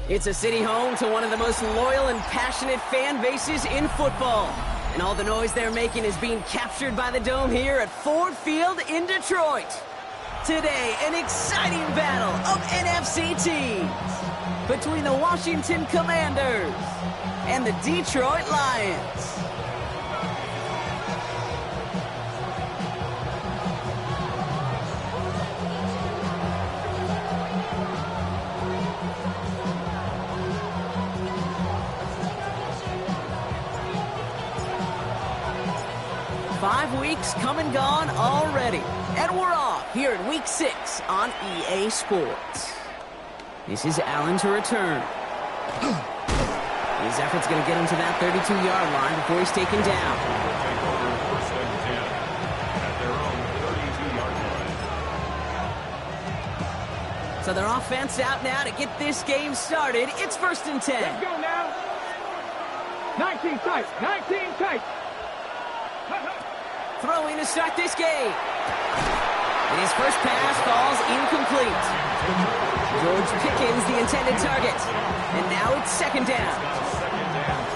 It's a city home to one of the most loyal and passionate fan bases in football. And all the noise they're making is being captured by the Dome here at Ford Field in Detroit. Today, an exciting battle of NFC teams between the Washington Commanders and the Detroit Lions. Five weeks come and gone already. And we're off here in Week 6 on EA Sports. This is Allen to return. His effort's going to get him to that 32-yard line before he's taken down. So their offense out now to get this game started. It's 1st and 10. Let's go now. 19 tight. 19 tight. Throwing to start this game. And his first pass falls incomplete. George Pickens, the intended target. And now it's 2nd down.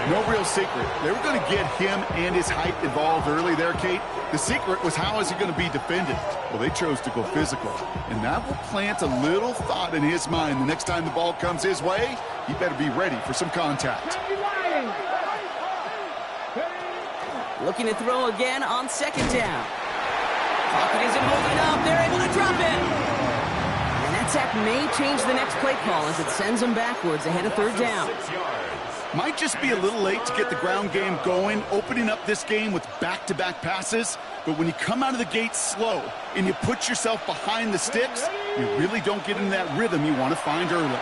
No real secret. They were going to get him and his height involved early there, Kate. The secret was, how is he going to be defended? Well, they chose to go physical. And that will plant a little thought in his mind. The next time the ball comes his way, he better be ready for some contact. Looking to throw again on 2nd down. Pocket isn't holding up. They're able to drop it. And that sack may change the next play call as it sends them backwards ahead of 3rd down. Might just be a little late to get the ground game going, opening up this game with back-to-back passes. But when you come out of the gate slow and you put yourself behind the sticks, you really don't get into that rhythm you want to find early.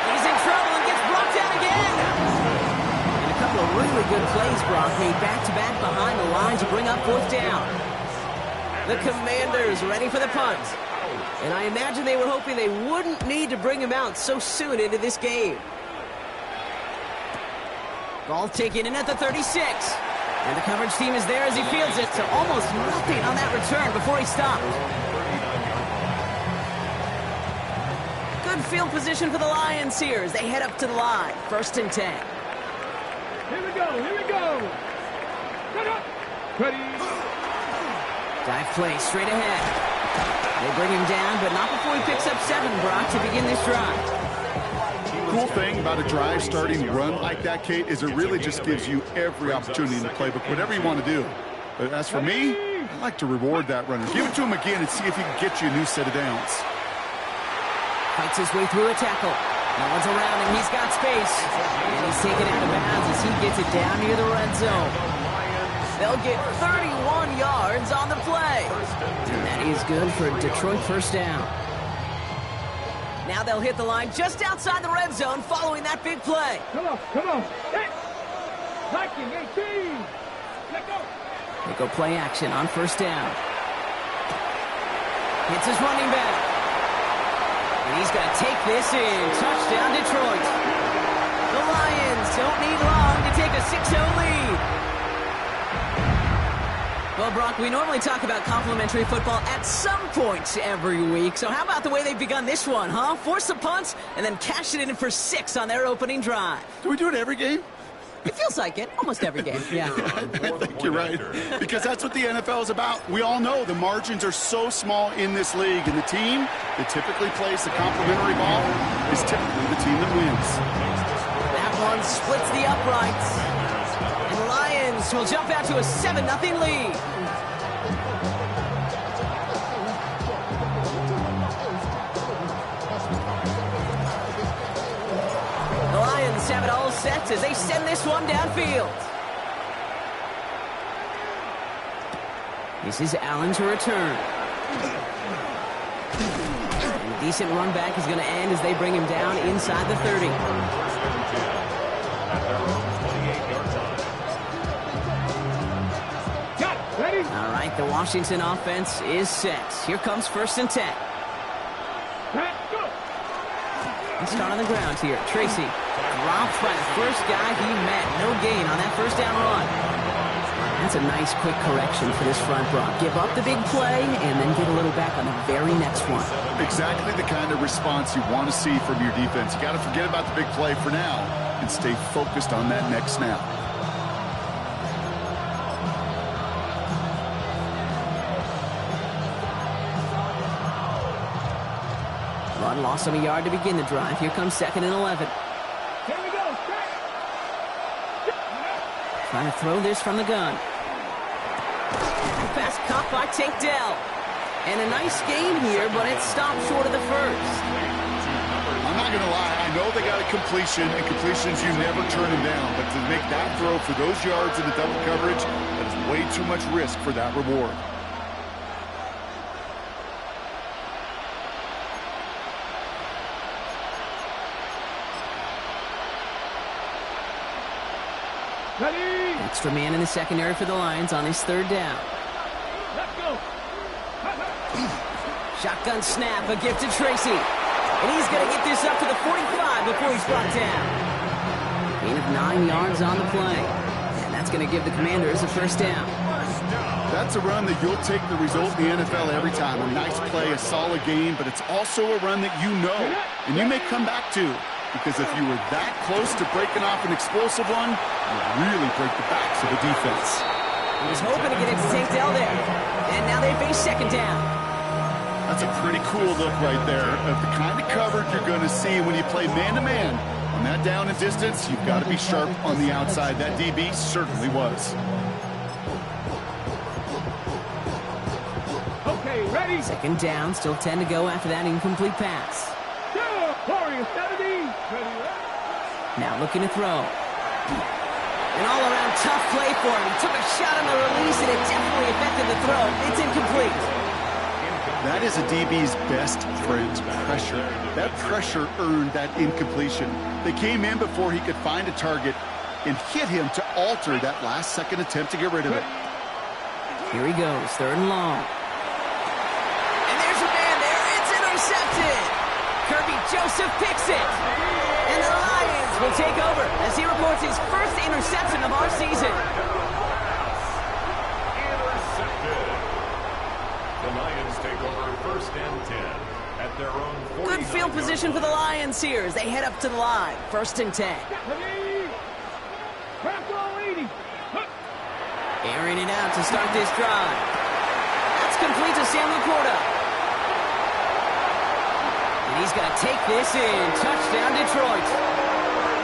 He's in trouble and gets brought down again. And a couple of really good plays, Brock, made back-to-back behind the line to bring up 4th down. The Commanders ready for the punt. And I imagine they were hoping they wouldn't need to bring him out so soon into this game. Ball taken in at the 36. And the coverage team is there as he fields it, so almost nothing on that return before he stopped. Good field position for the Lions here as they head up to the line. 1st and 10. Here we go. Here we go. Cut up. Ready. Dive play straight ahead. They bring him down, but not before he picks up 7, Brock, to begin this drive. Cool thing about a drive starting run like that, Kate, is it really just gives you every opportunity in the playbook, whatever you want to do. But as for me, I like to reward that runner. Give it to him again and see if he can get you a new set of downs. Fights his way through a tackle. No one's around him. He's got space. And he's taken out of bounds as he gets it down near the red zone. They'll get 31 yards on the play. And that is good for Detroit 1st down. Now they'll hit the line just outside the red zone following that big play. Come on, come on. 19, 18. Let go. They go play action on 1st down. Hits his running back. And he's going to take this in. Touchdown, Detroit. The Lions don't need long to take a 6-0 lead. Well, Brock, we normally talk about complimentary football at some points every week. So how about the way they've begun this one, huh? Force the punt and then cash it in for 6 on their opening drive. Do we do it every game? It feels like it. Almost every game, yeah. I think you're right. Because that's what the NFL is about. We all know the margins are so small in this league. And the team that typically plays the complimentary ball is typically the team that wins. That one splits the uprights. And the Lions will jump out to a 7-0 lead. The Lions have it all set as they send this one downfield. This is Allen to return. And a decent run back is going to end as they bring him down inside the 30. All right, the Washington offense is set. Here comes 1st and 10. Let's start on the ground here. Tracy dropped by the first guy he met. No gain on that 1st down run. That's a nice quick correction for this front, Brock. Give up the big play and then get a little back on the very next one. Exactly the kind of response you want to see from your defense. You got to forget about the big play for now and stay focused on that next snap. Run loss of a yard to begin the drive. Here comes 2nd and 11. Here we go. Trying to throw this from the gun. Pass caught by Tank Dell. And a nice game here, but it stopped short of the first. I'm not going to lie. I know they got a completion, and completions, you never turn them down. But to make that throw for those yards in the double coverage, that is way too much risk for that reward. Ready? Extra man in the secondary for the Lions on his 3rd down. Let's go. Shotgun snap, a gift to Tracy. And he's going to get this up to the 45 before he's brought down. Gain of 9 yards on the play. And that's going to give the Commanders a 1st down. That's a run that you'll take the result in the NFL every time. A nice play, a solid game, but it's also a run that you know and you may come back to. Because if you were that close to breaking off an explosive one, you really break the backs of the defense. He was hoping to get it to Tank Dell there. And now they face 2nd down. That's a pretty cool look right there of the kind of coverage you're going to see when you play man-to-man. On that down and distance, you've got to be sharp on the outside. That DB certainly was. Okay, ready? 2nd down, still 10 to go after that incomplete pass. Warriors 70. Ready? Now looking to throw. An all-around tough play for him. He took a shot on the release, and it definitely affected the throw. It's incomplete. That is a DB's best friend, pressure. That pressure earned that incompletion. They came in before he could find a target and hit him to alter that last-second attempt to get rid of it. Here he goes, 3rd and long. And there's a man there. It's intercepted. Kirby Joseph picks it. And the Lions will take over as he reports his first interception of our season. Intercepted. The Lions take over 1st and 10 at their own 49. Good field position for the Lions here as they head up to the line. 1st and 10. Ready? Crack roll 80. Airing it out to start this drive. That's complete to Sam Laporta. And he's going to take this in. Touchdown, Detroit.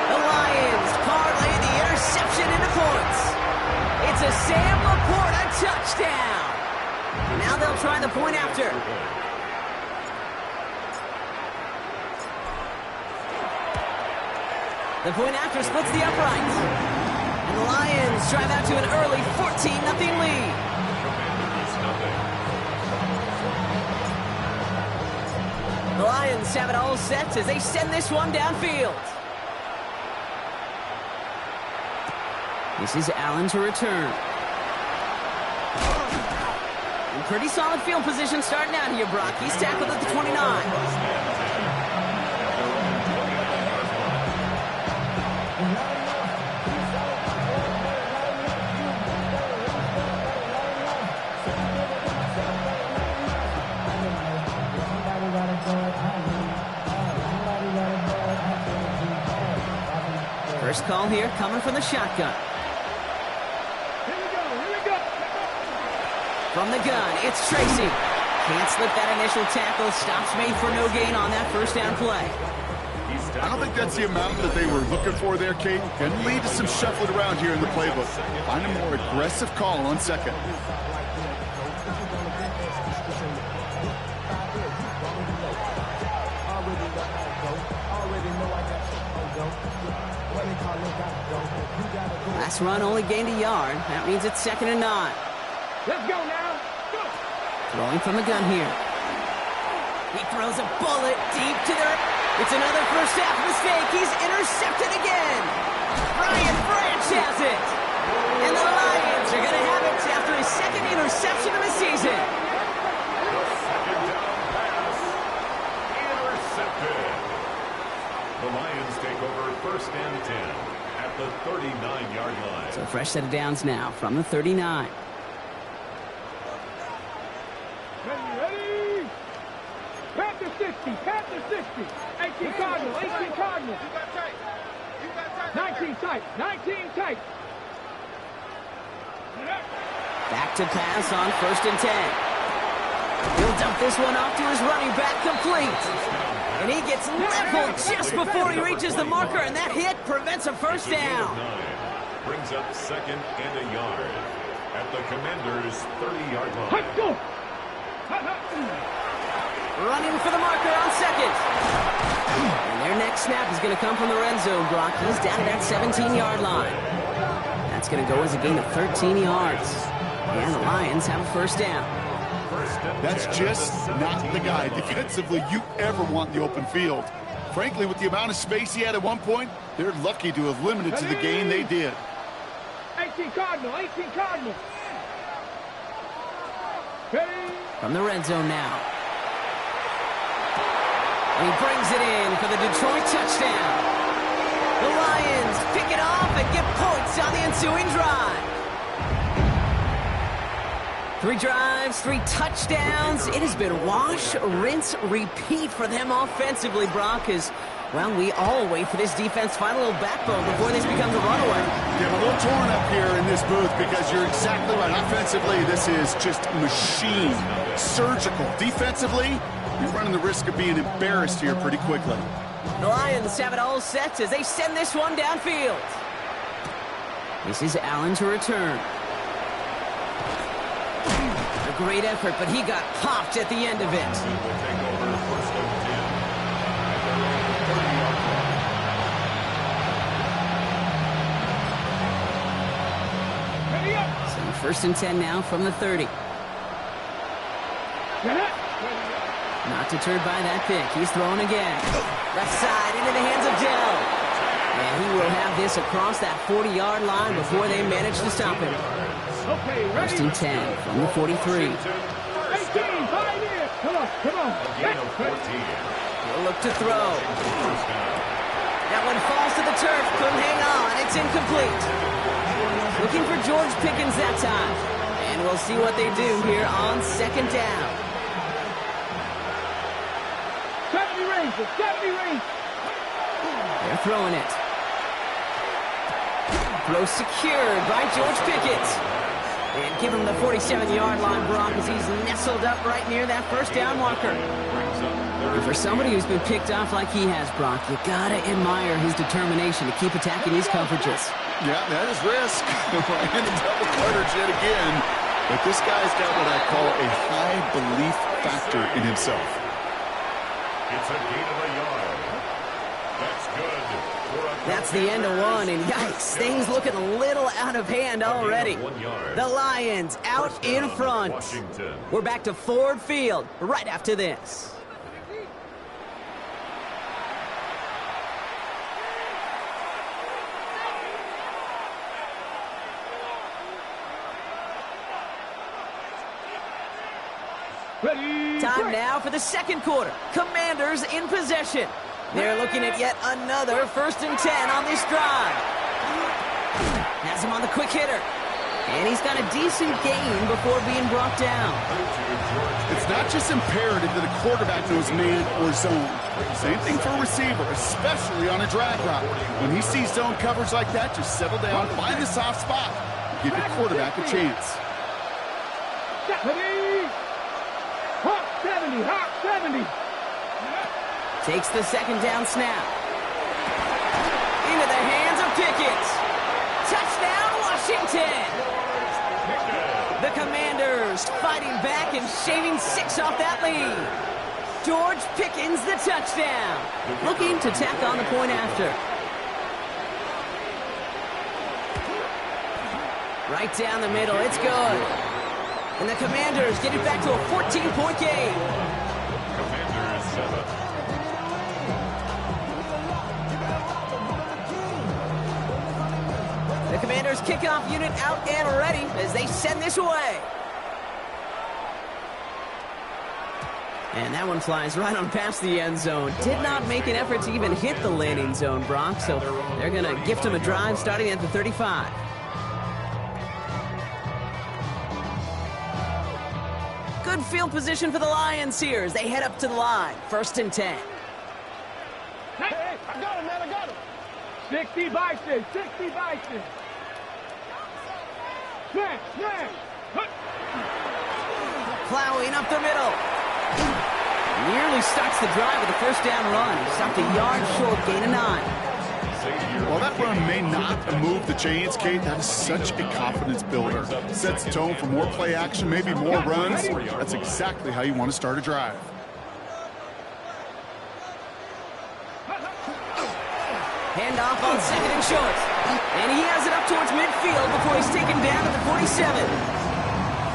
The Lions parlay the interception into points. It's a Sam Laporta touchdown. Now they'll try the point after. The point after splits the uprights. And the Lions drive out to an early 14-0 lead. The Lions have it all set as they send this one downfield. This is Allen to return. And pretty solid field position starting out here, Brock. He's tackled at the 29. First call here coming from the shotgun. Here we go. Here we go. From the gun, it's Tracy. Can't slip that initial tackle. Stops made for no gain on that 1st down play. I don't think that's the amount that they were looking for there, Kate. Can lead to some shuffling around here in the playbook. Find a more aggressive call on 2nd. Last run only gained a yard. That means it's 2nd and 9. Let's go now. Go. Throwing from the gun here. He throws a bullet deep to the... It's another first half mistake. He's intercepted again. Brian Branch has it. And the Lions are going to have it after his 2nd interception of the season. Second down pass. Intercepted. The Lions take over 1st and 10 at the 39-yard line. So fresh Fresh set of downs now from the 39. Ready? Pat to 60, pat to 60. 18 Cardinal, 18 Cardinal. 19 tight, 19 tight. Back to pass on 1st and 10. He'll dump this one off to his running back, complete. And he gets leveled just before he reaches the marker, and that hit prevents a first down. Brings up 2nd and a yard at the Commanders' 30-yard line. Let's go. Running for the marker on 2nd. And their next snap is going to come from the red zone, Brock. He's down at that 17-yard line. That's going to go as a gain of 13 yards. And the Lions have a first down. That's just not the guy defensively you ever want in the open field. Frankly, with the amount of space he had at one point, they're lucky to have limited to the gain they did. 18 Cardinal, 18 Cardinal. Ready? From the red zone now. And he brings it in for the Detroit touchdown. The Lions pick it off and get points on the ensuing drive. 3 drives, 3 touchdowns. It has been wash, rinse, repeat for them offensively, Brock, as, well, we all wait for this defense to find a little backbone before this becomes a runaway. Yeah, I'm a little torn up here in this booth because you're exactly right. Offensively, this is just machine, surgical. Defensively, you're running the risk of being embarrassed here pretty quickly. The Lions have it all set as they send this one downfield. This is Allen to return. A great effort, but he got popped at the end of it. So 1st and 10 now from the 30. Not deterred by that pick. He's throwing again. Left side into the hands of Dell. And he will have this across that 40-yard line before they manage to stop him. 1st and 10 from the 43. 18, 5 years. Come on, come on. He'll look to throw. That one falls to the turf. Couldn't hang on. It's incomplete. Looking for George Pickens that time. And we'll see what they do here on 2nd down. 70 range, 70 range. They're throwing it. Throw secured by George Pickens. And give him the 47-yard line, Brock, as he's nestled up right near that first down marker. And for somebody who's been picked off like he has, Brock, you gotta admire his determination to keep attacking these coverages. Yeah, that is risk. And a double coverage yet again. But this guy's got what I call a high belief factor in himself. It's a gain of a yard. That's good. That's the end of one, and yikes, things looking a little out of hand already. The Lions out in front. We're back to Ford Field right after this. Ready? Time now for the 2nd quarter. Commanders in possession. They're looking at yet another 1st and 10 on this drive. Has him on the quick hitter. And he's got a decent gain before being brought down. It's not just imperative that a quarterback knows man or zone. Same thing for a receiver, especially on a drag route. When he sees zone coverage like that, just settle down, find the soft spot, give your quarterback a chance. Ready? Hawk 70, Hawk 70. Takes the 2nd down snap. Into the hands of Pickens. Touchdown, Washington. The Commanders fighting back and shaving 6 off that lead. George Pickens, the touchdown. Looking to tack on the point after. Right down the middle, it's good. And the Commanders get it back to a 14-point game. Commanders 7. The Commanders kickoff unit out and ready as they send this away. And that one flies right on past the end zone. Did not make an effort to even hit the landing zone, Brock, so they're going to gift him a drive starting at the 35. Good field position for the Lions here as they head up to the line. 1st and 10. Hey, I got him, man, I got him. 60 Bison, 60 Bison. Smash, smash. Plowing up the middle. Nearly starts the drive with a 1st down run. He stopped a yard short, gain of 9. While that run may not move the chains, Kate, that is such a confidence builder. Sets the tone for more play action, maybe more runs. That's exactly how you want to start a drive. Handoff on 2nd and short. And he has it up towards midfield before he's taken down at the 47.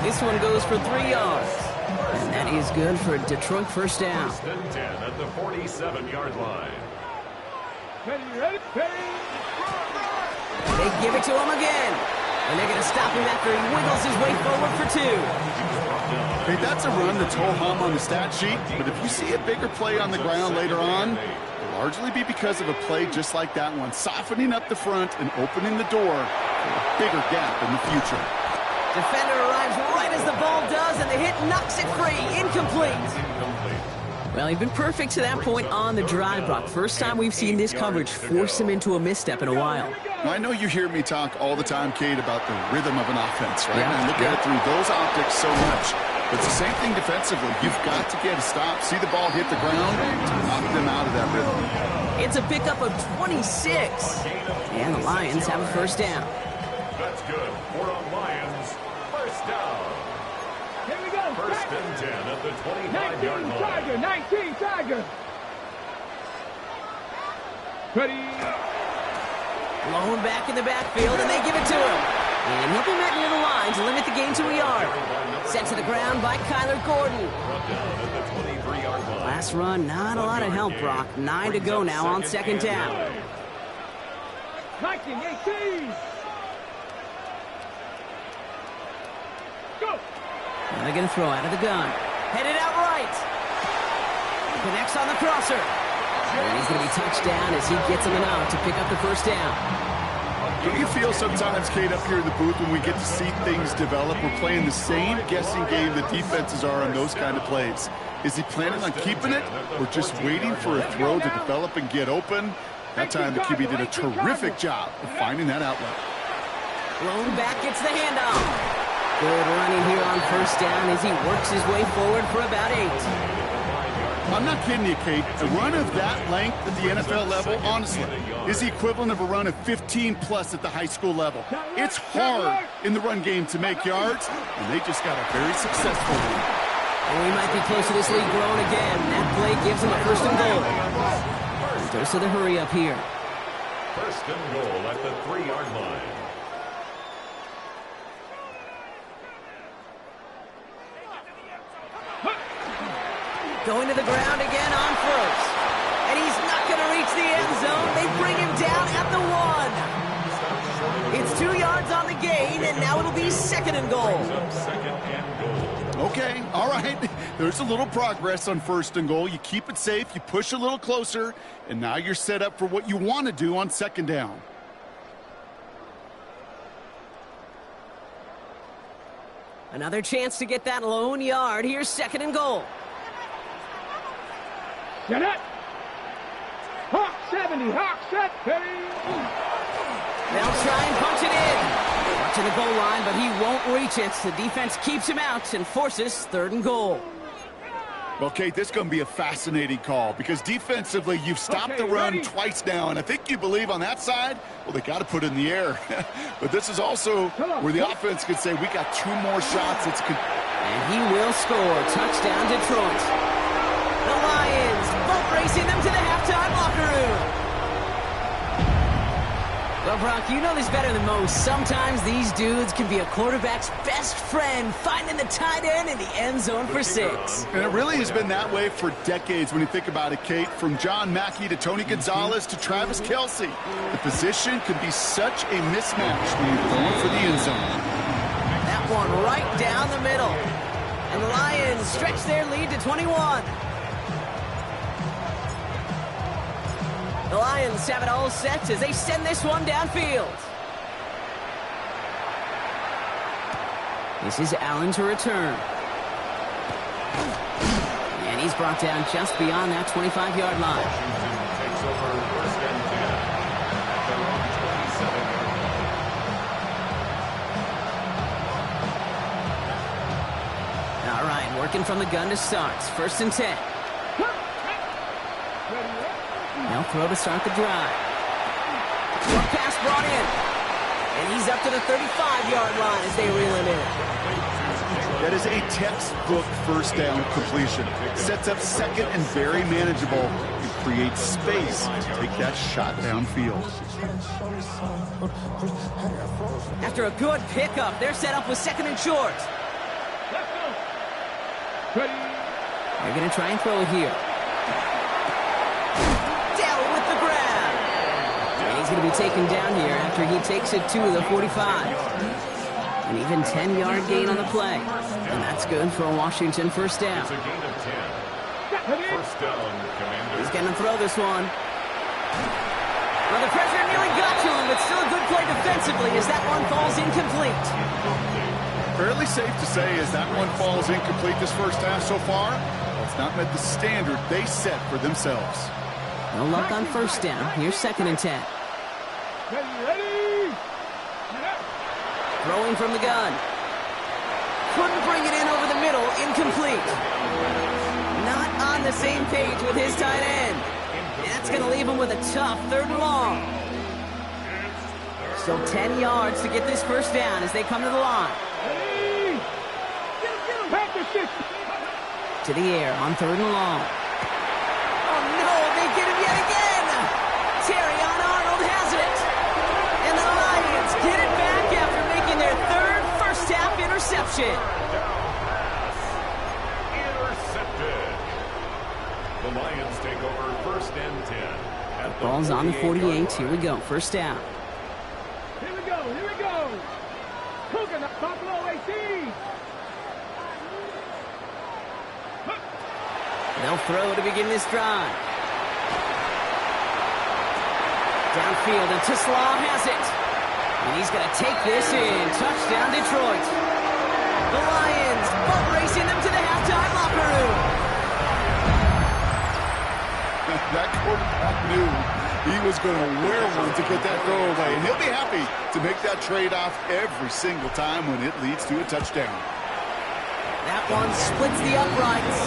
This one goes for 3 yards. And that is good for a Detroit 1st down. 1st and 10 at the 47-yard line. Ready, ready, ready. They give it to him again. And they're going to stop him after he wiggles his way forward for 2. Hey, that's a run that's ho-hum on the stat sheet, but if you see a bigger play on the ground later on, it'll largely be because of a play just like that one, softening up the front and opening the door for a bigger gap in the future. Defender arrives right as the ball does, and the hit knocks it free. Incomplete. Well, he's been perfect to that point on the drive, Brock. First time we've seen this coverage force him into a misstep in a while. Now, I know you hear me talk all the time, Kate, about the rhythm of an offense, right? Yeah. And look at it through those optics so much. But it's the same thing defensively. You've got to get a stop, see the ball hit the ground, to knock them out of that rhythm. It's a pickup of 26. And the Lions have a 1st down. That's good for a Lions 1st down. Here we go. 1st and 10 at the 25-yard 19 line. Tiger, 19 Tiger. Ready. Blown back in the backfield, and they give it to him. And he'll be met near the line to limit the gain to a yard. Sent to the ground by Kyler Gordon. Brought down at the 23-yard line. Last run, not a lot of help, Brock. 9 to go now on 2nd down. 19, 18. Go. Now they're going to throw out of the gun. Headed out right. Connects on the crosser. And he's going to be touched down as he gets him enough to pick up the 1st down. Do you feel sometimes, Kate, up here in the booth when we get to see things develop, we're playing the same guessing game the defenses are on those kind of plays? Is he planning on keeping it or just waiting for a throw to develop and get open? That time the QB did a terrific job of finding that outlet. Blown back gets the handoff. Good running here on 1st down as he works his way forward for about 8. I'm not kidding you, Kate. A run of that length at the NFL level, honestly, is the equivalent of a run of 15-plus at the high school level. It's hard in the run game to make yards, and they just got a very successful one. And we might be close to this league growing again. That play gives him a 1st and goal. Dose of the hurry up here. 1st and goal at the 3-yard line. Going to the ground again on 1st. And he's not going to reach the end zone. They bring him down at the 1. It's 2 yards on the gain, and now it'll be 2nd and goal. 2nd and goal. Okay, all right. There's a little progress on 1st and goal. You keep it safe, you push a little closer, and now you're set up for what you want to do on 2nd down. Another chance to get that lone yard. Here's 2nd and goal. Get it. Hawk 70, Hawk set. They'll try and punch it in. Watching the goal line, but he won't reach it. The defense keeps him out and forces 3rd and goal. Well, Kate, this is going to be a fascinating call because defensively, you've stopped the run ready? twice now, and I think you believe on that side, well, they got to put it in the air. But this is also where the offense could say, we got 2 more shots. And he will score. Touchdown, Detroit. The Lions boat racing them to the halftime locker room. Well, Brock, you know this better than most. Sometimes these dudes can be a quarterback's best friend, finding the tight end in the end zone for 6. And it really has been that way for decades when you think about it, Kate. From John Mackey to Tony Gonzalez to Travis Kelce. The position can be such a mismatch when you're going for the end zone. That one right down the middle. And the Lions stretch their lead to 21. The Lions have it all set as they send this one downfield. This is Allen to return. And he's brought down just beyond that 25-yard line. Washington takes over first and 10 at their own 27-yard line. All right, working from the gun to start. First and 10. They'll throw to start the drive. Short pass brought in. And he's up to the 35-yard line as they reel him in. That is a textbook first down completion. Sets up second and very manageable and creates space to take that shot downfield. After a good pickup, they're set up with second and short. They're going to try and throw it here. Dell with the grab. And he's going to be taken down here after he takes it to the 45. An even 10-yard gain on the play. And that's good for a Washington first down. It's a gain of 10. First down, Commander. He's going to throw this one. Well, the pressure nearly got to him, but still a good play defensively as that one falls incomplete. Fairly safe to say as that one falls incomplete this first half so far, it's not met the standard they set for themselves. No luck on first down. Here's second and 10. Ready? Throwing from the gun. Couldn't bring it in over the middle. Incomplete. Not on the same page with his tight end. That's going to leave him with a tough third and long. Still 10 yards to get this first down as they come to the line. To the air on third and long. Oh no, they get him yet again. Terrion Arnold has it. And the Lions get it back after making their third first half interception. Intercepted. The Lions take over first and 10. At the Ball's on the 48. 48-yard Here we go. First down. Here we go. Coconut Buffalo 18. They'll throw to begin this drive. Downfield, and Tisslaw has it. And he's going to take this in. Touchdown, Detroit. The Lions boat racing them to the halftime locker room. That quarterback knew he was going to wear one to get that throw away. And he'll be happy to make that trade-off every single time when it leads to a touchdown. That one splits the uprights.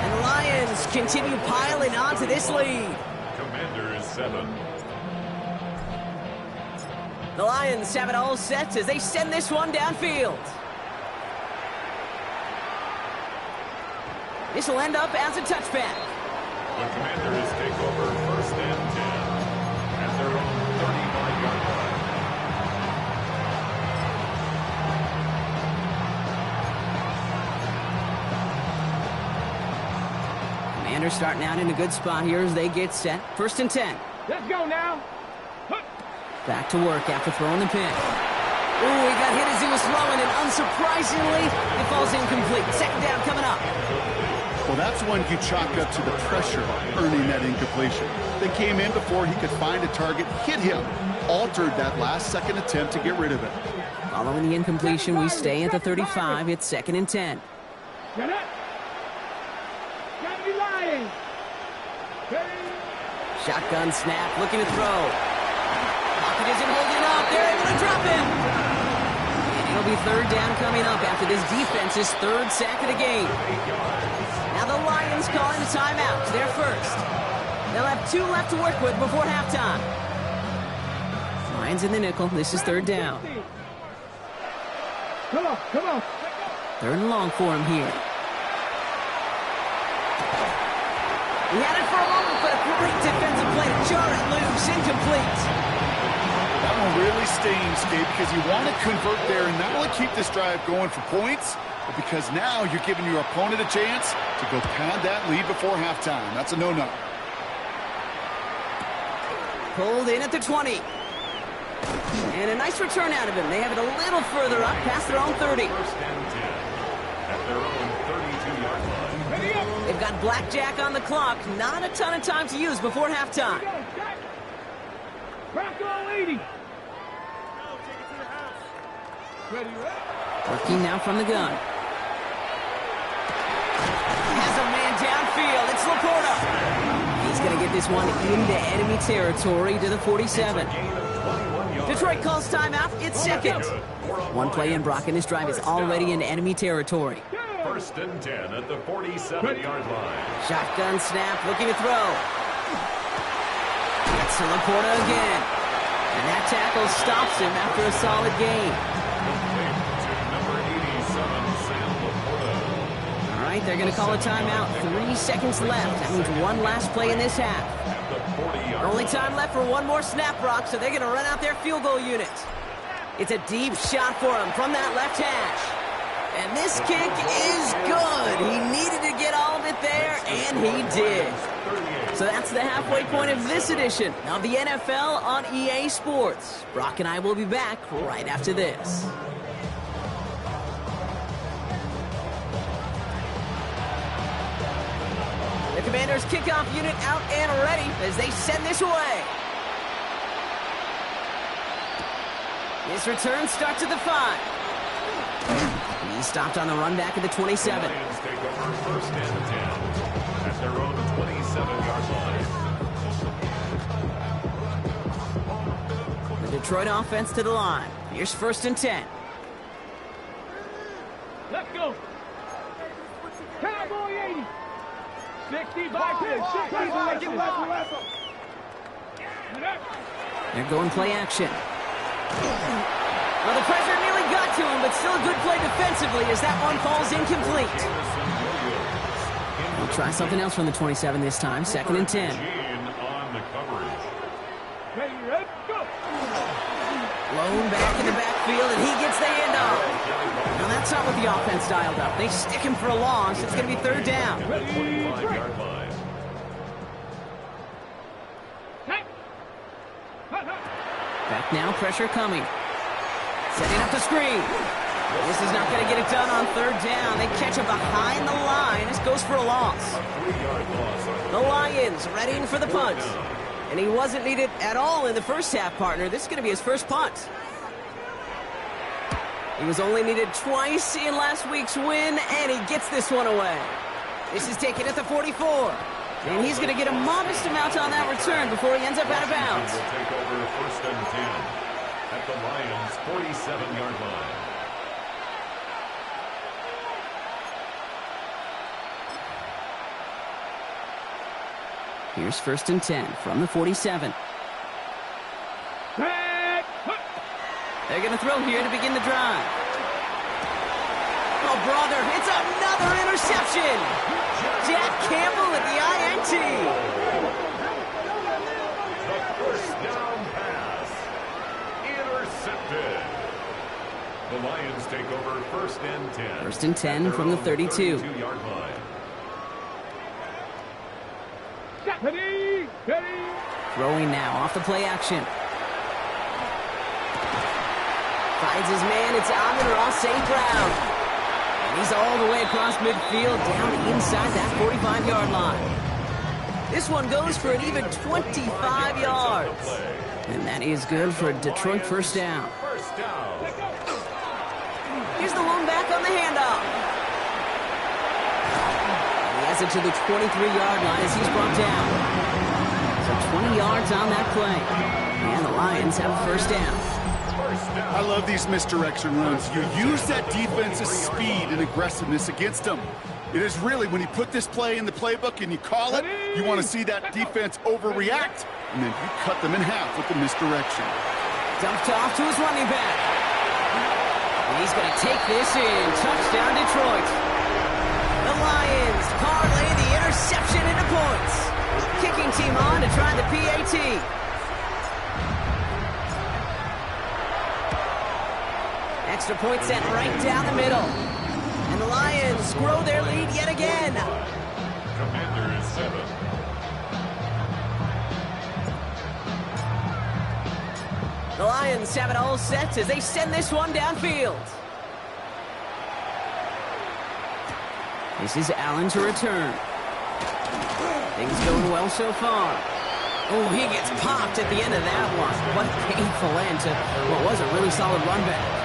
And the Lions continue piling onto this lead. Commanders 7. The Lions have it all set as they send this one downfield. This will end up as a touchback. The Commanders take over first and 10 at their own 35-yard line. Commanders starting out in a good spot here as they get set. First and 10. Let's go now. Back to work after throwing the pick. Ooh, he got hit as he was throwing, and unsurprisingly, it falls incomplete. Second down coming up. Well, that's when you chalk up to the pressure earning that incompletion. They came in before he could find a target, hit him, altered that last-second attempt to get rid of it. Following the incompletion, we stay at the 35. It's second and 10. Get it. Gotta be lying. Shotgun snap, looking to throw. Pocket isn't holding up. They're able to drop him. And it'll be third down coming up after this defense's third sack of the game. Now the Lions calling a timeout. They're first. They'll have 2 left to work with before halftime. Lions in the nickel. This is third down. Come on. Third and long for him here. He had it for a moment, but a great defensive play to jar it loose. Incomplete. That one really stings, Gabe, because you want to convert there and not only keep this drive going for points, but because now you're giving your opponent a chance to go pound that lead before halftime. That's a no-no. Pulled in at the 20. And a nice return out of him. They have it a little further up past their own 30. First and 10 at their own 32-yard line. They've got blackjack on the clock. Not a ton of time to use before halftime. Bronco 80. Working now from the gun. Has a man It's Laporta. He's going to get this one into enemy territory to the 47. Detroit calls timeout. It's second. One play in, Brock, and this drive is already in enemy territory. First and 10 at the 47-yard line. Shotgun snap, looking to throw. Gets to Laporta again. And that tackle stops him after a solid gain. All right, they're going to call a timeout. 3 seconds left. That means one last play in this half. Only time left for one more snap, Brock, so they're going to run out their field goal unit. It's a deep shot for him from that left hash. And this kick is good. He needed to get all of it there, and he did. So that's the halfway point of this edition of the NFL on EA Sports. Brock and I will be back right after this. The Commanders' kickoff unit out and ready as they send this away. This return starts at the 5. He's stopped on the run back at the 27. The Lions take over first and 10 at their own 27-yard line. The Detroit offense to the line. Here's first and 10. Let's go. Cowboy 80. 60 by 10. 60 by 10. They're going play action. Well, the pressure nearly got to him, but still a good play defensively as that one falls incomplete. We'll try something else from the 27 this time. Second and 10. On the coverage. Ready, go. Blown back in the backfield, and he gets the handoff. Now, that's not what the offense dialed up. They stick him for a loss. It's going to be third down. 25-yard line. Back now, pressure coming. Setting up the screen. This is not going to get it done on third down. They catch him behind the line. This goes for a loss. The Lions readying for the punt. And he wasn't needed at all in the first half, partner. This is going to be his first punt. He was only needed twice in last week's win, and he gets this one away. This is taken at the 44. And he's going to get a modest amount on that return before he ends up out of bounds. Will take over first and 10 at the Lions' 47-yard line. Here's first and 10 from the 47. They're going to throw here to begin the drive. Oh, brother, it's another interception. Jack Campbell at the INT. The first down pass. Intercepted. The Lions take over first and 10. First and 10 from the 32. 32-yard line. Ready. Throwing now off the play action. Finds his man. It's Amon-Ra St. Brown. And he's all the way across midfield down inside that 45-yard line. This one goes for an even 25 yards. And that is good for a Detroit first down. First down. Here's the lone back on the handoff. And he has it to the 23-yard line as he's brought down. So 20 yards on that play. And the Lions have a first down. I love these misdirection runs. You use that defense's speed and aggressiveness against them. It is really, when you put this play in the playbook and you call it, you want to see that defense overreact, and then you cut them in half with the misdirection. Dumped off to his running back. And he's going to take this in. Touchdown, Detroit. The Lions parlay the interception into points. Kicking team on to try the PAT. Extra point sent right down the middle. And the Lions grow their lead yet again. Commanders 7. The Lions have it all set as they send this one downfield. This is Allen to return. Things going well so far. Oh, he gets popped at the end of that one. What a painful end to what was a really solid run back.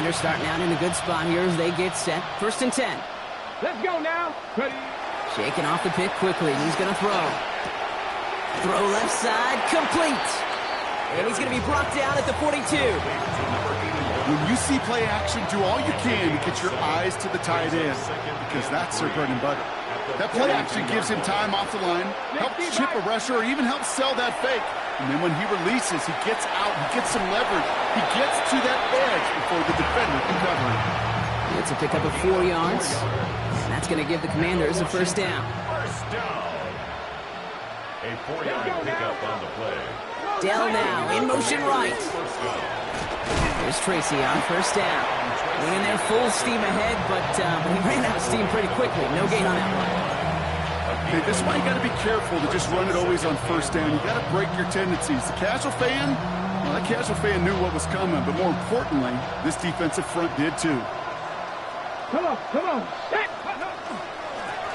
Commanders starting out in a good spot here as they get set. 1st and 10. Let's go now. Ready. Shaking off the pick quickly. He's going to throw. Throw left side, complete. And he's going to be brought down at the 42. When you see play action, do all you can to get your eyes to the tight end, because that's their bread and butter. That play action gives him time off the line, helps chip a rusher, or even helps sell that fake. And then when he releases, he gets out, he gets some leverage. He gets to that edge before the defender can cover him. It's a pickup of 4 yards. And that's going to give the Commanders a 1st down. First down. A 4-yard pickup on the play. Dell now in motion right. There's Tracy on 1st down. Winging there full steam ahead, but he ran out of steam pretty quickly. No gain on that one. Okay, this is why you got to be careful to just run it always on 1st down. You got to break your tendencies. The casual fan, well, that casual fan knew what was coming, but more importantly, this defensive front did too. Come on. Set.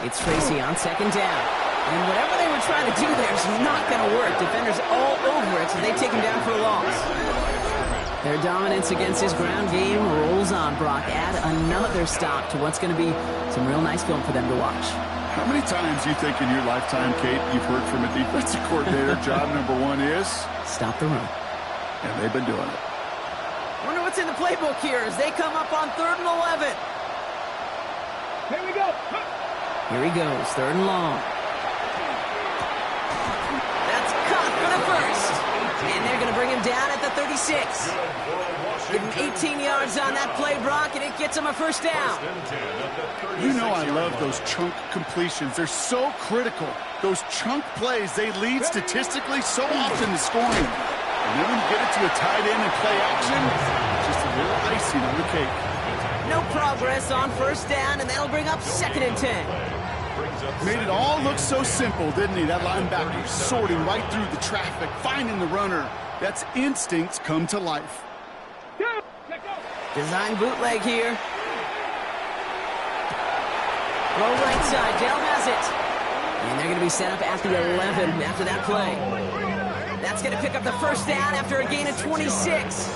It's Tracy on 2nd down. And whatever they were trying to do there is not going to work. Defenders all over it, so they take him down for a loss. Their dominance against his ground game rolls on, Brock. Add another stop to what's going to be some real nice film for them to watch. How many times do you think in your lifetime, Kate, you've heard from a defensive coordinator, job number 1 is? Stop the run. And they've been doing it. Wonder what's in the playbook here as they come up on 3rd and 11. Here we go. Here he goes, 3rd and long. That's caught for the 1st. And they're going to bring him down at the 36. Give him 18 yards on that play, Brock, and it gets him a 1st down. You know I love those chunk completions. They're so critical. Those chunk plays, they lead statistically so often to scoring. And then when you get it to a tight end and play action, it's just a little icing on the cake. No progress on 1st down, and that'll bring up 2nd and 10. Made it all look so simple, didn't he? That linebacker sorting right through the traffic, finding the runner. That's instincts come to life. Design bootleg here. Throw right side. Dell has it. And they're going to be set up at the 11 after that play. That's going to pick up the 1st down after a gain of 26.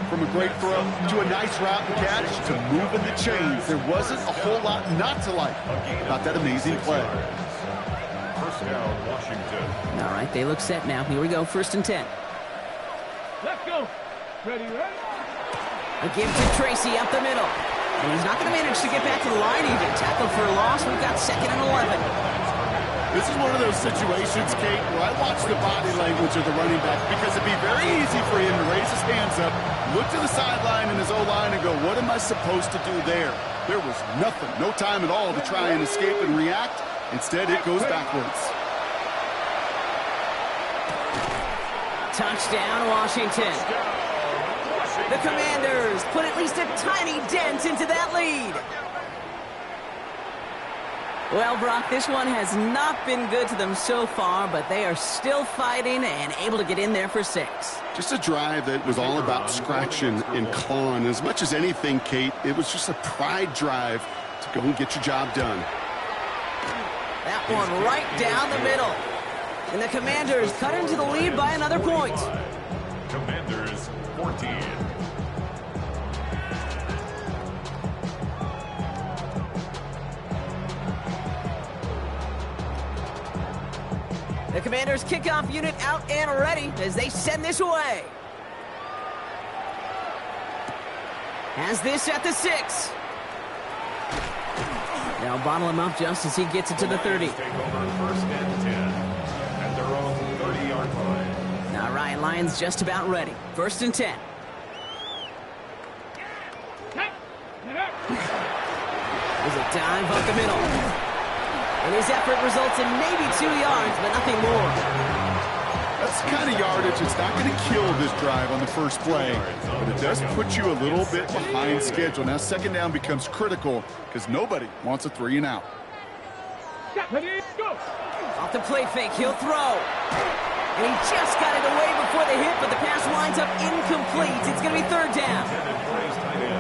From a great throw to a nice route and catch to moving the chains, there wasn't a whole lot not to like about that amazing play. 1st down, Washington. All right, they look set now. Here we go, 1st and 10. Let's go. Ready. A give to Tracy up the middle. And he's not going to manage to get back to the line even. Tackled for a loss. We've got 2nd and 11. This is one of those situations, Kate, where I watch the body language of the running back because it'd be very easy for him to raise his hands up, look to the sideline in his O-line and go, what am I supposed to do there? There was nothing, no time at all to try and escape and react. Instead, it goes backwards. Touchdown, Washington. The Commanders put at least a tiny dent into that lead. Well, Brock, this one has not been good to them so far, but they are still fighting and able to get in there for 6. Just a drive that was all about scratching and clawing. As much as anything, Kate, it was just a pride drive to go and get your job done. That one right down the middle. And the Commanders cut into the lead by another point. Commanders 14. The Commanders kickoff unit out and ready as they send this away. Has this at the 6. They'll bottle him up just as he gets it to the 30. Take over 1st and 10 at their own 30-yard line. All right, Lions just about ready. 1st and 10. There's a dive up the middle. And his effort results in maybe 2 yards, but nothing more. That's the kind of yardage that's not going to kill this drive on the first play, but it does put you a little bit behind schedule. Now 2nd down becomes critical because nobody wants a 3 and out. Off the play fake, he'll throw. And he just got it away before the hit, but the pass winds up incomplete. It's going to be 3rd down.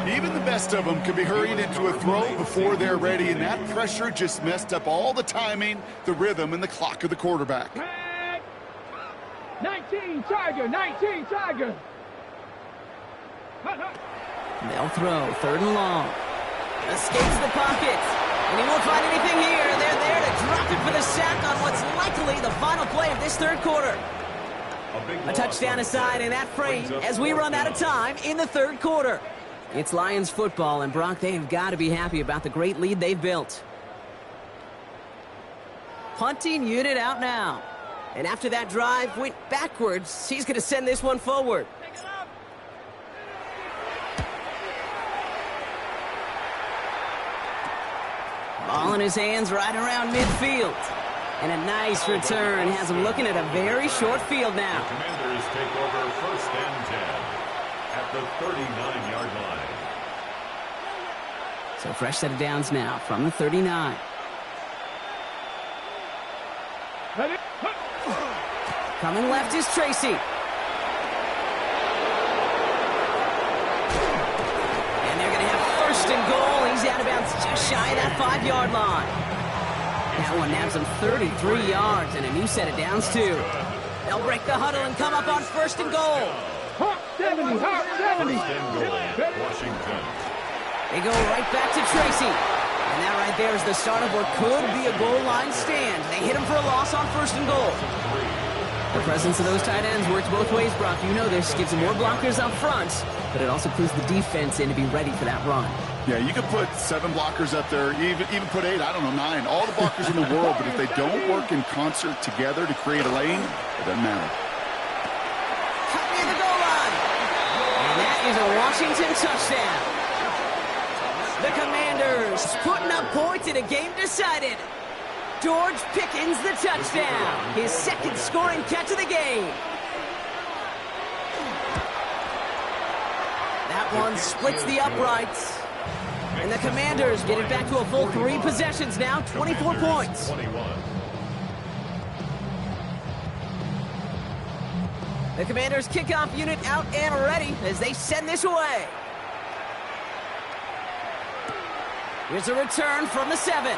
Even the best of them can be hurried into a throw before they're ready, and that pressure just messed up all the timing, the rhythm, and the clock of the quarterback. 19 Tiger. They'll throw. 3rd and long. Escapes the pocket. And he won't find anything here. They're there to drop it for the sack on what's likely the final play of this 3rd quarter. A touchdown aside in that frame as we run out of time in the 3rd quarter. It's Lions football, and Brock, they've got to be happy about the great lead they've built. Punting unit out now. And after that drive went backwards, he's going to send this one forward. Ball in his hands right around midfield. And a nice return has him looking at a very short field now. The Commanders take over 1st and 10 at the 39-yard line. So fresh set of downs now from the 39. Coming left is Tracy. And they're going to have 1st and goal. He's out of bounds just shy of that 5-yard line. That one nabs him 33 yards and a new set of downs, too. They'll break the huddle and come up on 1st and goal. 70, 70. Washington. They go right back to Tracy. And that right there is the start of what could be a goal line stand. They hit him for a loss on 1st and goal. The presence of those tight ends works both ways, Brock. You know this. Gives them more blockers up front, but it also clues the defense in to be ready for that run. Yeah, you could put 7 blockers up there, even put 8, I don't know, 9. All the blockers in the world, but if they don't work in concert together to create a lane, it doesn't matter. Cut near the goal line. And that is a Washington touchdown. The Commanders putting up points in a game decided. George Pickens the touchdown. His 2nd scoring catch of the game. That one splits the uprights. And the Commanders get it back to a full 3 possessions now, 24 points. 21. The Commanders kickoff unit out and ready as they send this away. Here's a return from the 7.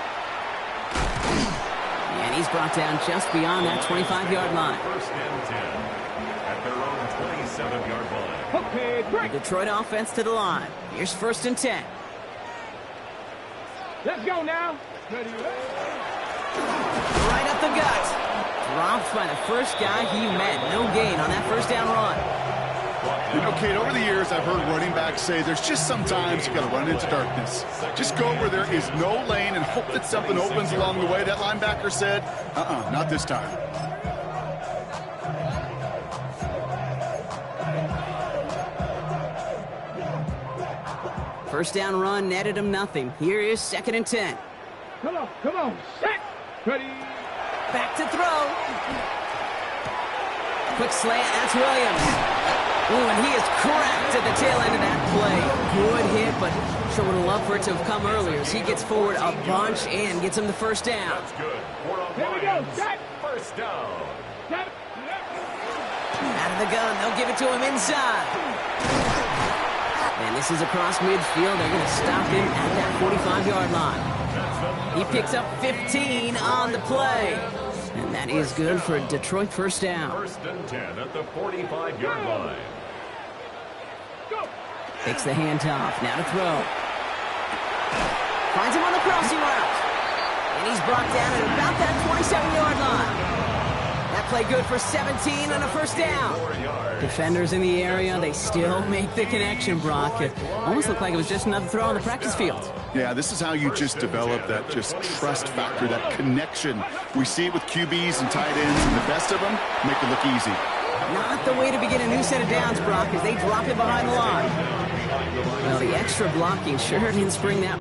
And he's brought down just beyond that 25-yard line. 1st and 10 at their own 27-yard line. Okay, break. Detroit offense to the line. Here's 1st and 10. Let's go now. Ready. Right up the gut. Dropped by the first guy he met. No gain on that 1st down run. You know, Kate, over the years, I've heard running backs say there's just sometimes you got to run into darkness. Just go where there is no lane and hope that something opens along the way. That linebacker said, not this time. First down run netted him nothing. Here is 2nd and 10. Come on, set. Ready. Back to throw. Quick slant, that's Williams. Ooh, and he is cracked at the tail end of that play. Good hit, but sure would have loved for it to have come earlier as he gets forward a bunch and gets him the 1st down. That's good. Here we go, set. 1st down. Set. Out of the gun, they'll give it to him inside. And this is across midfield. They're going to stop him at that 45-yard line. He picks up 15 on the play. And that is good for a Detroit 1st down. 1st and 10 at the 45-yard line. Takes the handoff. Now to throw. Finds him on the crossing route. And he's brought down at about that 27-yard line. That play good for 17 and a 1st down. Defenders in the area, they still make the connection, Brock. It almost looked like it was just another throw on the practice field. Yeah, this is how you just develop that just trust factor, that connection. We see it with QBs and tight ends, and the best of them make it look easy. Not the way to begin a new set of downs, Brock, as they drop it behind the line. Well, the extra blocking sure didn't spring that.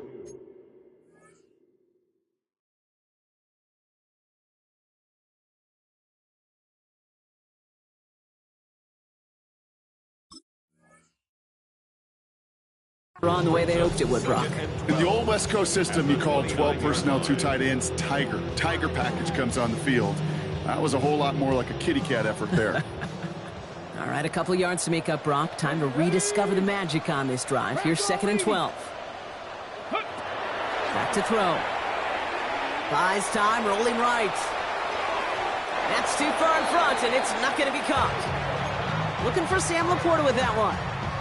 On the way they hoped it would, Brock. In the old West Coast system, you called 12 personnel, 2 tight ends, Tiger. Tiger package comes on the field. That was a whole lot more like a kitty cat effort there. All right, a couple yards to make up, Brock. Time to rediscover the magic on this drive. Here's 2nd and 12. Back to throw. Buys time, rolling right. That's too far in front, and it's not going to be caught. Looking for Sam Laporta with that one.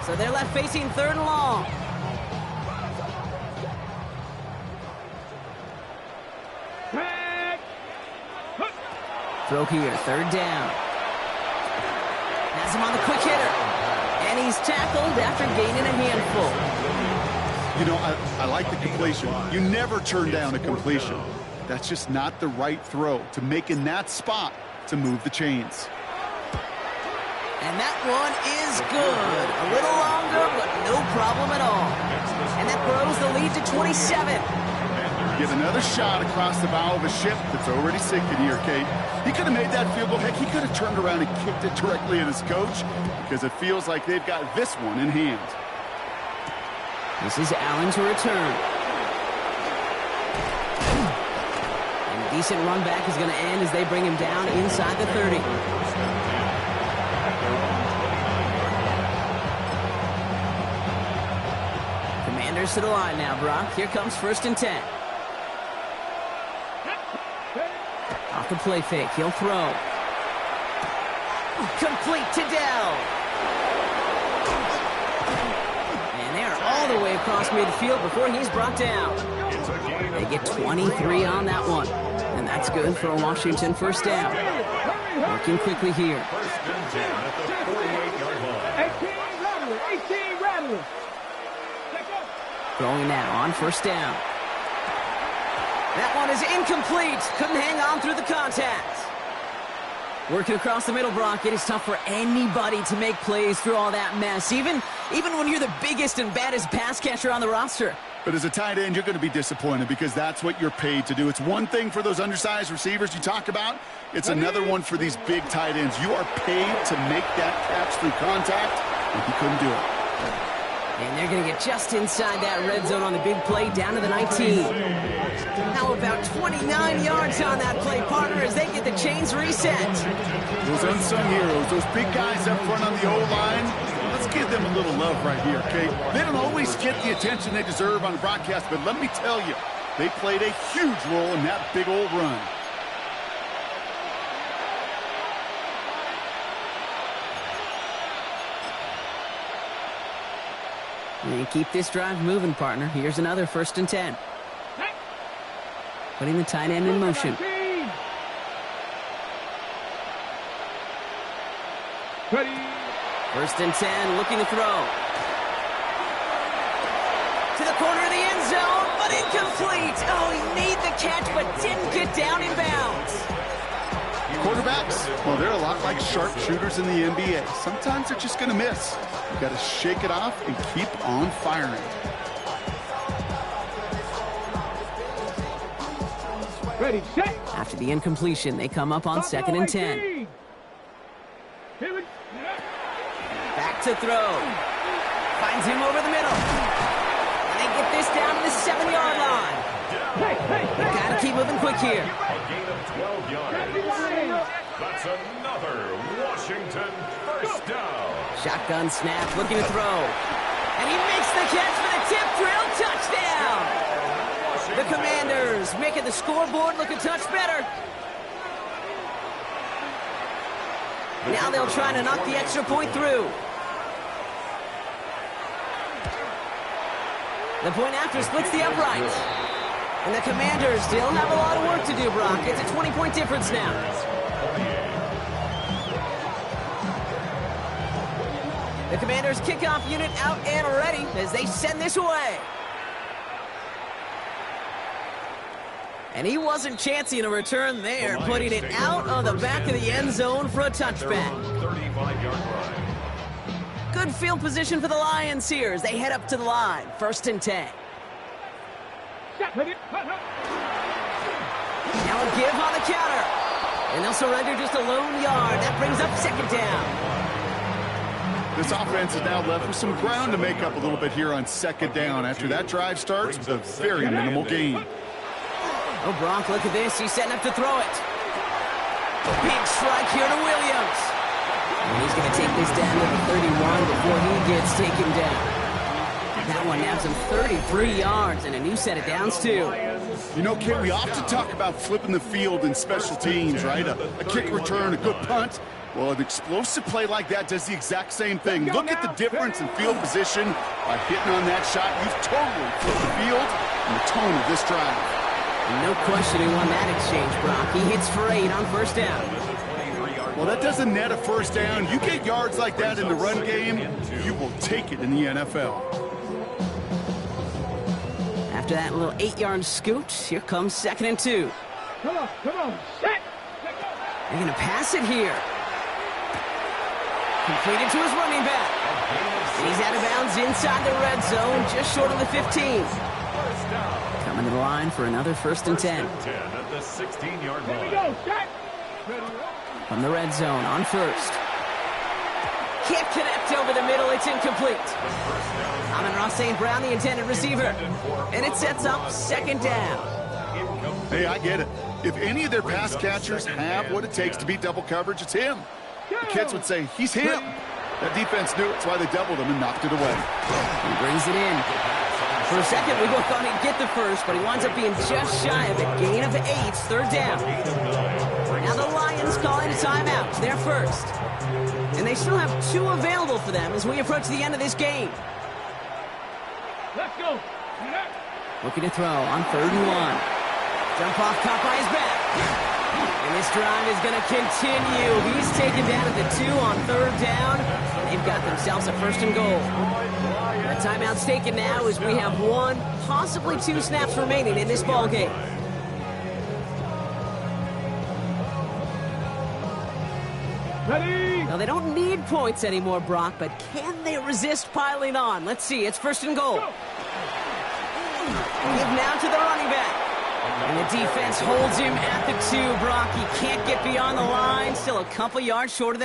So they're left facing 3rd and long. Throw here, 3rd down. Has him on the quick hitter. And he's tackled after gaining a handful. You know, I like the completion. You never turn down a completion. That's just not the right throw to make in that spot to move the chains. And that one is good. A little longer, but no problem at all. And that grows the lead to 27. Get another shot across the bow of a ship that's already sinking here, Kate. He could have made that field goal. Heck, he could have turned around and kicked it directly at his coach because it feels like they've got this one in hand. This is Allen to return. And a decent run back is going to end as they bring him down inside the 30. Commanders to the line now, Brock. Here comes 1st and 10. Off the play fake, he'll throw. Complete to Dell. And they're all the way across midfield before he's brought down. They get 23 on that one. And that's good for a Washington 1st down. Working quickly here. 1st and 10 at the 48-yard line. 18 rattling. Throwing now on 1st down. That one is incomplete. Couldn't hang on through the contact. Working across the middle, Brock. It is tough for anybody to make plays through all that mess, even when you're the biggest and baddest pass catcher on the roster. But as a tight end, you're going to be disappointed because that's what you're paid to do. It's one thing for those undersized receivers you talk about. It's another one for these big tight ends. You are paid to make that catch through contact, and he couldn't do it. And they're going to get just inside that red zone on the big play, down to the 19. How about 29 yards on that play, partner, as they get the chains reset? Those unsung heroes, those big guys up front on the O-line, let's give them a little love right here, okay? They don't always get the attention they deserve on the broadcast, but let me tell you, they played a huge role in that big old run. And keep this drive moving, partner. Here's another 1st and 10. Putting the tight end in motion. 1st and 10, looking to throw. To the corner of the end zone, but incomplete. Oh, he made the catch, but didn't get down in bounds. Quarterbacks, well, they're a lot like sharpshooters in the NBA. Sometimes they're just going to miss. You've got to shake it off and keep on firing. Ready, set. After the incompletion, they come up on 2nd and 10. Back to throw. Finds him over the middle. And they get this down to the 7-yard line. They've got to keep moving quick here. A gain of 12 yards. That's another Washington 1st down. Shotgun snap, looking to throw. And he makes the catch for the tip drill touchdown. The Commanders making the scoreboard look a touch better. Now they'll try to knock the extra point through. The point after splits the upright. And the Commanders still have a lot of work to do, Brock. It's a 20-point difference now. The Commanders' kickoff unit out and ready as they send this away. And he wasn't chancing a return there, putting it out of the back of the end zone for a touchback. 35-yard line. Good field position for the Lions here as they head up to the line. 1st and 10. Now a give on the counter. And they'll surrender just a lone yard. That brings up 2nd down. This offense is now left with some ground to make up a little bit here on 2nd down after that drive starts with a very minimal gain. Oh, Brock, look at this. He's setting up to throw it. Big strike here to Williams. And he's going to take this down to the 31 before he gets taken down. That one nabs him 33 yards and a new set of downs, too. You know, Kate, we often talk about flipping the field in special teams, right? A kick return, a good punt. Well, an explosive play like that does the exact same thing. Look at the difference in field position by hitting on that shot. You've totally flipped the field and the tone of this drive. And no question he won that exchange, Brock. He hits for 8 on first down. Well, that doesn't net a first down. You get yards like that in the run game, you will take it in the NFL. After that little 8-yard scoot, here comes 2nd and 2. Come on, set. They're going to pass it here. Completed to his running back. And he's out of bounds inside the red zone, just short of the 15. Coming to the line for another 1st and 10. At the 16-yard line. Here we go, set. From the red zone on first. Can't connect over the middle. It's incomplete. Amon-Ra St. Brown, the intended receiver. And it sets up 2nd down. Hey, I get it. If any of their pass catchers have what it takes to beat double coverage, it's him. The kids would say, he's him. That defense knew it. That's why they doubled him and knocked it away. He brings it in. For a second, we both thought he'd get the first, but he winds up being just shy of a gain of 8. 3rd down. Now the Lions calling a timeout. They're first. And they still have 2 available for them as we approach the end of this game. Let's go. Looking to throw on 3rd and 1. Jump off, caught by his back. And this drive is going to continue. He's taken down at the 2 on 3rd down. They've got themselves a 1st and goal. The timeout's taken now as we have 1, possibly 2 snaps remaining in this ball game. Ready? Now, they don't need points anymore, Brock, but can they resist piling on? Let's see. It's 1st and goal. Give now to the running back. And the defense holds him at the 2, Brock. He can't get beyond the line. Still a couple yards short of the